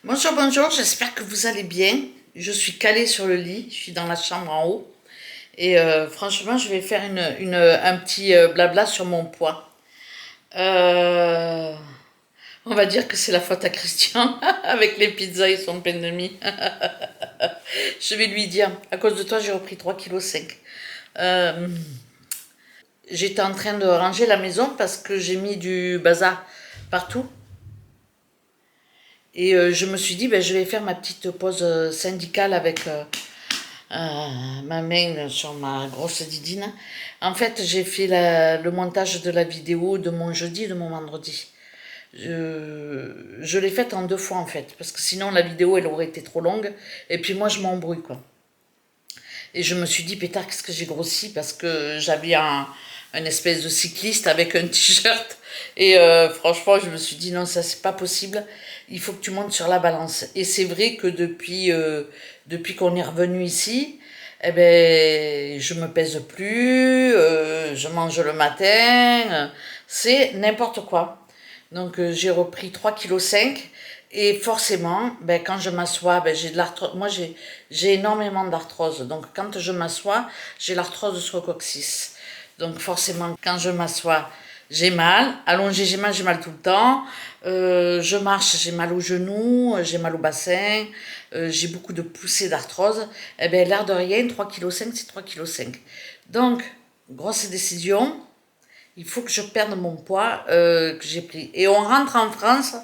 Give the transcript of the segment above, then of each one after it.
Bonjour, bonjour, j'espère que vous allez bien. Je suis calée sur le lit, je suis dans la chambre en haut. Et franchement, je vais faire un petit blabla sur mon poids. Euh, on va dire que c'est la faute à Christian, avec les pizzas et son pain de mie. Je vais lui dire, à cause de toi, j'ai repris 3,5 kg. Euh, J'étais en train de ranger la maison parce que j'ai mis du bazar partout. Et je me suis dit, ben, je vais faire ma petite pause syndicale avec ma main sur ma grosse didine. En fait, j'ai fait le montage de la vidéo de mon jeudi et de mon vendredi. Je l'ai faite en deux fois en fait, parce que sinon la vidéo elle aurait été trop longue, et puis moi je m'embrouille quoi. Et je me suis dit, pétard, qu'est-ce que j'ai grossi, parce que j'avais un espèce de cycliste avec un t-shirt. Et franchement, je me suis dit, non, ça, c'est pas possible. Il faut que tu montes sur la balance. Et c'est vrai que depuis qu'on est revenu ici, eh ben, je me pèse plus, je mange le matin, c'est n'importe quoi. Donc j'ai repris 3,5 kg et forcément, ben, quand je m'assois, ben, j'ai de l'arthrose. Moi j'ai énormément d'arthrose. Donc quand je m'assois, j'ai l'arthrose sur le coccyx. Donc forcément, quand je m'assois, j'ai mal. Allongé, j'ai mal tout le temps. Je marche, j'ai mal aux genoux, j'ai mal au bassin, j'ai beaucoup de poussées d'arthrose. Eh bien, l'air de rien, 3,5 kg, c'est 3,5 kg. Donc, grosse décision, il faut que je perde mon poids que j'ai pris. Et on rentre en France,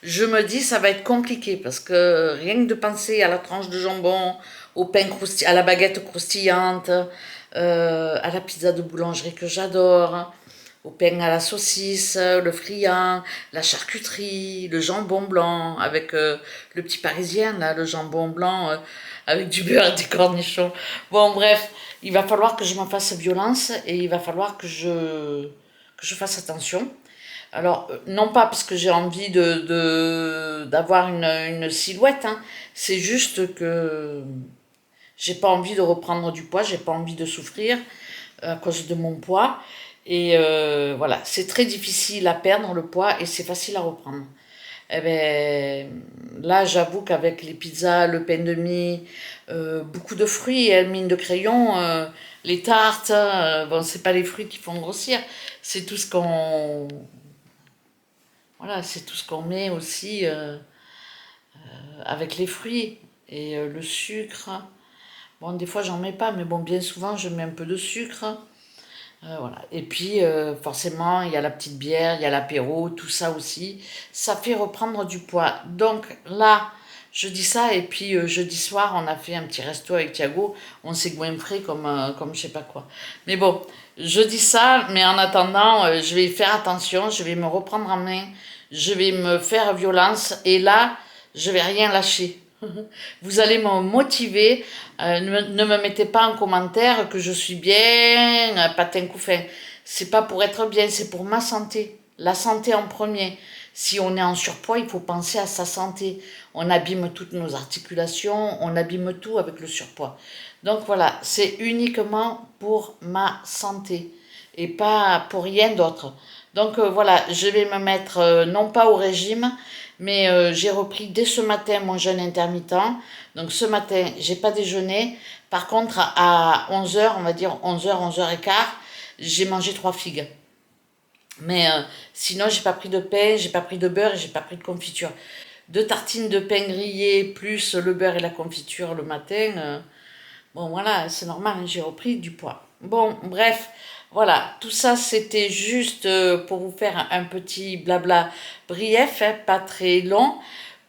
je me dis ça va être compliqué parce que rien que de penser à la tranche de jambon, au pain à la baguette croustillante, à la pizza de boulangerie que j'adore, au pain à la saucisse, le friand, la charcuterie, le jambon blanc avec le petit parisien, là, le jambon blanc avec du beurre et des cornichons. Bon, bref, il va falloir que je m'en fasse violence et il va falloir que je fasse attention. Alors, non pas parce que j'ai envie d'avoir une silhouette, hein, c'est juste que j'ai pas envie de reprendre du poids, j'ai pas envie de souffrir à cause de mon poids. Et voilà, c'est très difficile à perdre le poids et c'est facile à reprendre. Eh ben, là, j'avoue qu'avec les pizzas, le pain de mie, beaucoup de fruits, hein, mine de crayon, les tartes, bon, c'est pas les fruits qui font grossir, c'est tout ce qu'on, voilà, c'est tout ce qu'on met aussi avec les fruits et le sucre. Bon, des fois, j'en mets pas, mais bon, bien souvent, je mets un peu de sucre. Voilà. Et puis, forcément, il y a la petite bière, il y a l'apéro, tout ça aussi. Ça fait reprendre du poids. Donc là, je dis ça, et puis jeudi soir, on a fait un petit resto avec Thiago. On s'est goinfré comme je sais pas quoi. Mais bon, je dis ça, mais en attendant, je vais faire attention, je vais me reprendre en main, je vais me faire violence, et là, je vais rien lâcher. Vous allez me motiver. Ne me mettez pas en commentaire que je suis bien, patin couffin. C'est pas pour être bien, c'est pour ma santé. La santé en premier. Si on est en surpoids, il faut penser à sa santé. On abîme toutes nos articulations, on abîme tout avec le surpoids. Donc voilà, c'est uniquement pour ma santé et pas pour rien d'autre. Donc voilà, je vais me mettre non pas au régime, mais j'ai repris dès ce matin mon jeûne intermittent. Donc ce matin, j'ai pas déjeuné. Par contre, à 11 h, on va dire 11 h, 11 h 15, j'ai mangé 3 figues. Mais sinon, j'ai pas pris de pain, j'ai pas pris de beurre et j'ai pas pris de confiture. Deux tartines de pain grillé plus le beurre et la confiture le matin. Bon, voilà, c'est normal, hein, j'ai repris du poids. Bon, bref, voilà, tout ça, c'était juste pour vous faire un petit blabla brief, hein, pas très long,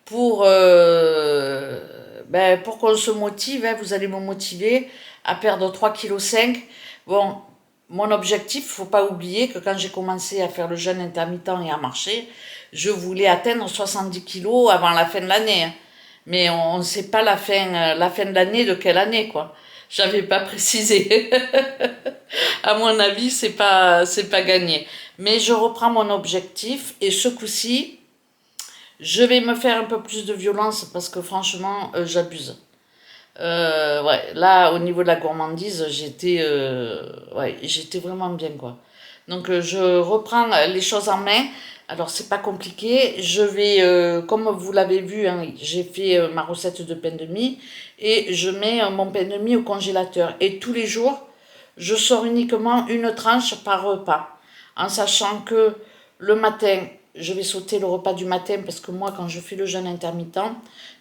pour, ben, pour qu'on se motive, hein, vous allez me motiver à perdre 3,5 kg. Bon, mon objectif, faut pas oublier que quand j'ai commencé à faire le jeûne intermittent et à marcher, je voulais atteindre 70 kilos avant la fin de l'année, hein. Mais on ne sait pas la fin de l'année de quelle année, quoi. J'avais pas précisé. À mon avis, c'est pas gagné. Mais je reprends mon objectif et ce coup-ci, je vais me faire un peu plus de violence parce que franchement, j'abuse. Ouais, là, au niveau de la gourmandise, ouais, j'étais vraiment bien, quoi. Donc, je reprends les choses en main. Alors, c'est pas compliqué. Je vais, comme vous l'avez vu, hein, j'ai fait ma recette de pain de mie et je mets mon pain de mie au congélateur. Et tous les jours, je sors uniquement une tranche par repas. En sachant que le matin, je vais sauter le repas du matin parce que moi, quand je fais le jeûne intermittent,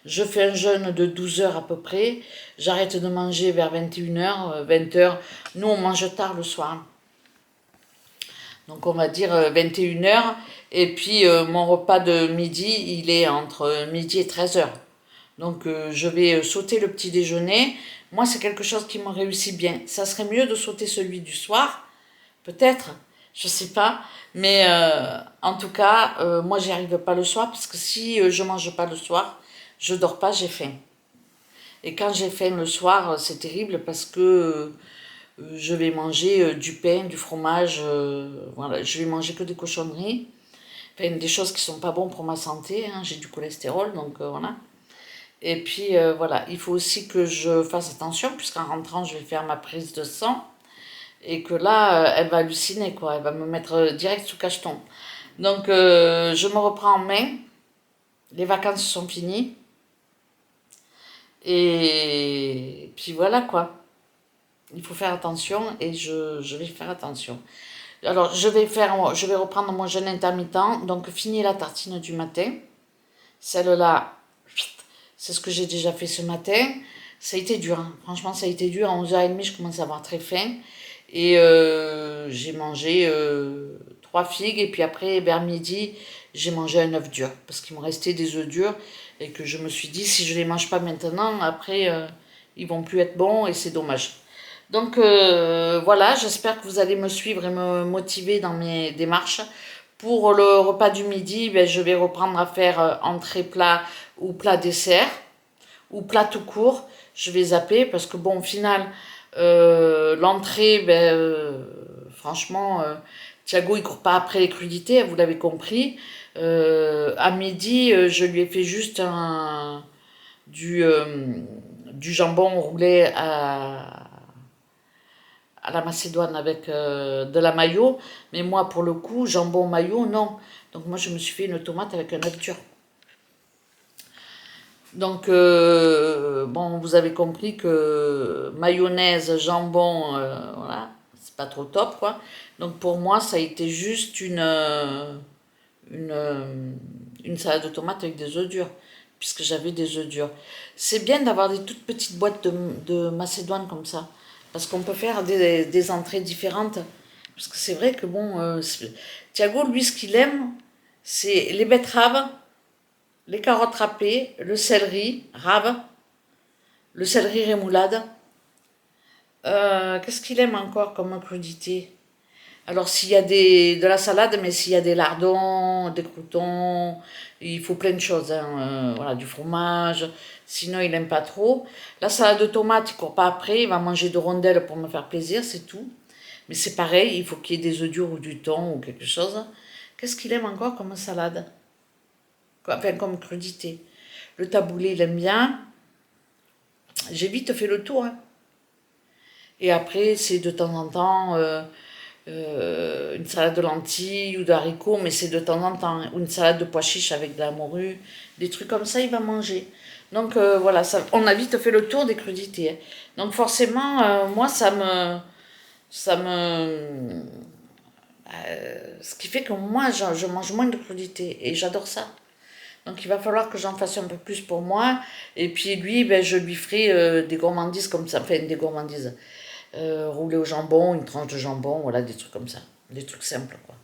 je fais un jeûne de 12 heures à peu près. J'arrête de manger vers 21 h, 20 h. Nous, on mange tard le soir. Donc on va dire 21 h. Et puis mon repas de midi, il est entre midi et 13 h. Donc je vais sauter le petit déjeuner. Moi, c'est quelque chose qui me réussit bien. Ça serait mieux de sauter celui du soir, peut-être, je sais pas. Mais en tout cas, moi, j'y arrive pas le soir parce que si je mange pas le soir, je dors pas, j'ai faim. Et quand j'ai faim le soir, c'est terrible parce que je vais manger du pain, du fromage, voilà, je vais manger que des cochonneries, enfin des choses qui sont pas bonnes pour ma santé, hein, j'ai du cholestérol, donc voilà. Et puis voilà, il faut aussi que je fasse attention, puisqu'en rentrant, je vais faire ma prise de sang, et que là, elle va halluciner, quoi, elle va me mettre direct sous cacheton. Donc je me reprends en main, les vacances sont finies, et puis voilà, quoi. Il faut faire attention, et je vais faire attention. Alors, je vais reprendre mon jeûne intermittent. Donc, fini la tartine du matin. Celle-là, c'est ce que j'ai déjà fait ce matin. Ça a été dur, hein. Franchement, ça a été dur. À 11h30, je commence à avoir très faim. Et j'ai mangé 3 figues. Et puis après, vers midi, j'ai mangé un œuf dur. Parce qu'il me restait des œufs durs. Et que je me suis dit, si je ne les mange pas maintenant, après, ils vont plus être bons. Et c'est dommage. Donc voilà, j'espère que vous allez me suivre et me motiver dans mes démarches. Pour le repas du midi, ben, je vais reprendre à faire entrée plat ou plat dessert ou plat tout court. Je vais zapper parce que bon, au final, l'entrée, ben, franchement, Thiago il court pas après les crudités, vous l'avez compris. À midi, je lui ai fait juste du, euh, du jambon roulé à la Macédoine avec de la mayo, mais moi pour le coup, jambon mayo, non. Donc moi je me suis fait une tomate avec un œuf dur. Donc bon, vous avez compris que mayonnaise, jambon, voilà, c'est pas trop top quoi. Donc pour moi ça a été juste une, euh, une salade de tomates avec des œufs durs, puisque j'avais des œufs durs. C'est bien d'avoir des toutes petites boîtes de Macédoine comme ça, parce qu'on peut faire des entrées différentes. Parce que c'est vrai que bon, Thiago, lui, ce qu'il aime, c'est les betteraves, les carottes râpées, le céleri rave, le céleri rémoulade. Qu'est-ce qu'il aime encore comme crudité? Alors, s'il y a de la salade, mais s'il y a des lardons, des croûtons, il faut plein de choses, hein, voilà, du fromage. Sinon, il n'aime pas trop. La salade de tomates, il ne court pas après. Il va manger de rondelles pour me faire plaisir, c'est tout. Mais c'est pareil, il faut qu'il y ait des œufs durs ou du thon ou quelque chose. Qu'est-ce qu'il aime encore comme salade? Enfin, comme crudité. Le taboulé, il aime bien. J'ai vite fait le tour, hein. Et après, c'est de temps en temps une salade de lentilles ou d'haricots, mais c'est de temps en temps. Ou une salade de pois chiches avec de la morue. Des trucs comme ça, il va manger. Donc voilà, ça, on a vite fait le tour des crudités, hein. Donc forcément, moi, ça me, ce qui fait que moi, je mange moins de crudités et j'adore ça. Donc il va falloir que j'en fasse un peu plus pour moi. Et puis lui, ben, je lui ferai des gourmandises comme ça, enfin des gourmandises. Roulé au jambon, une tranche de jambon, voilà, des trucs comme ça. Des trucs simples, quoi.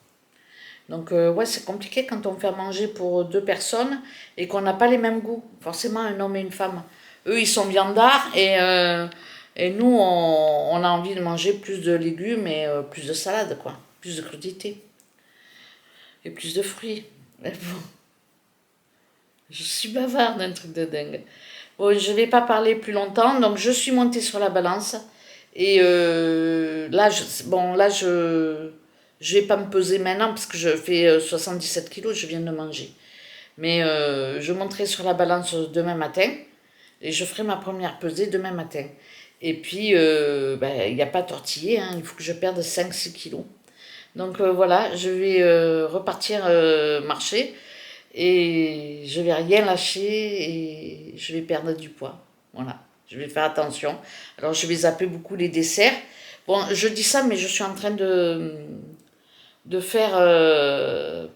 Donc ouais, c'est compliqué quand on fait à manger pour 2 personnes et qu'on n'a pas les mêmes goûts. Forcément, un homme et une femme. Eux, ils sont viandards et nous, on a envie de manger plus de légumes et plus de salade, quoi. Plus de crudités et plus de fruits. Mais bon, je suis bavarde, un truc de dingue. Bon, je ne vais pas parler plus longtemps, donc je suis montée sur la balance. Et là, bon, là, je vais pas me peser maintenant parce que je fais 77 kilos, je viens de manger. Mais je monterai sur la balance demain matin et je ferai ma première pesée demain matin. Et puis, ben, il n'y a pas tortillé, hein, il faut que je perde 5-6 kilos. Donc voilà, je vais repartir marcher et je vais rien lâcher et je vais perdre du poids. Voilà, je vais faire attention. Alors je vais zapper beaucoup les desserts. Bon, je dis ça, mais je suis en train de faire,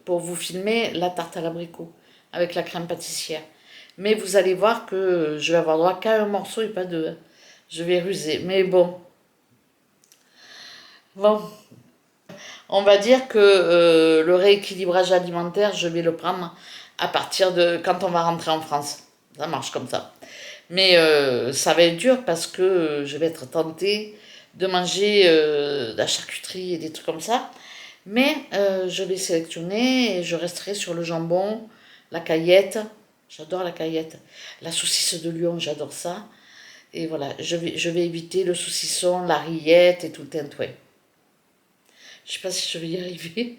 pour vous filmer, la tarte à l'abricot avec la crème pâtissière. Mais vous allez voir que je vais avoir droit qu'à un morceau et pas deux. Je vais ruser. Mais bon, bon, on va dire que le rééquilibrage alimentaire, je vais le prendre à partir de quand on va rentrer en France. Ça marche comme ça. Mais ça va être dur parce que je vais être tentée de manger de la charcuterie et des trucs comme ça. Mais je vais sélectionner et je resterai sur le jambon, la caillette. J'adore la caillette. La saucisse de Lyon, j'adore ça. Et voilà, je vais éviter le saucisson, la rillette et tout le tintouin. Je sais pas si je vais y arriver.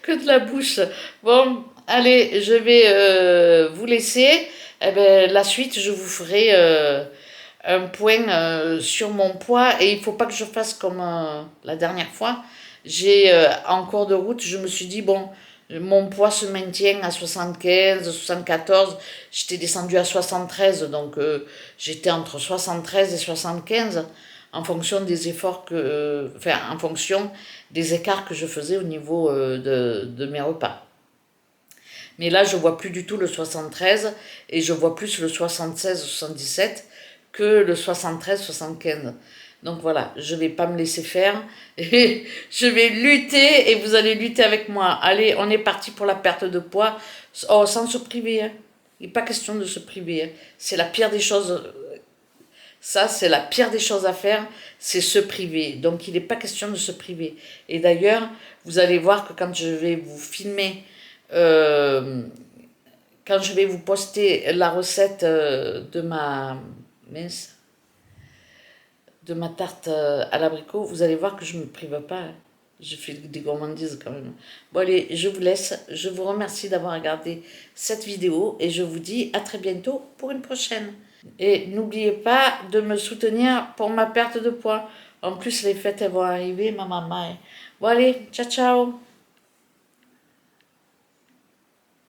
Que de la bouche. Bon, allez, je vais vous laisser. Eh ben, la suite, je vous ferai un point sur mon poids. Et il faut pas que je fasse comme la dernière fois. J'ai en cours de route, je me suis dit, bon, mon poids se maintient à 75, 74. J'étais descendue à 73, donc j'étais entre 73 et 75 en fonction des efforts enfin, en fonction des écarts que je faisais au niveau de mes repas. Mais là, je vois plus du tout le 73 et je vois plus le 76-77 que le 73-75. Donc voilà, je vais pas me laisser faire et je vais lutter et vous allez lutter avec moi. Allez, on est parti pour la perte de poids. Oh, sans se priver, hein. Il n'est pas question de se priver, hein. C'est la pire des choses. Ça, c'est la pire des choses à faire, c'est se priver. Donc, il n'est pas question de se priver. Et d'ailleurs, vous allez voir que quand je vais vous filmer, euh, quand je vais vous poster la recette mince, de ma tarte à l'abricot, vous allez voir que je ne me prive pas, hein. Je fais des gourmandises quand même. Bon allez, je vous laisse. Je vous remercie d'avoir regardé cette vidéo et je vous dis à très bientôt pour une prochaine. Et n'oubliez pas de me soutenir pour ma perte de poids. En plus, les fêtes elles vont arriver, ma maman. Bon allez, ciao ciao.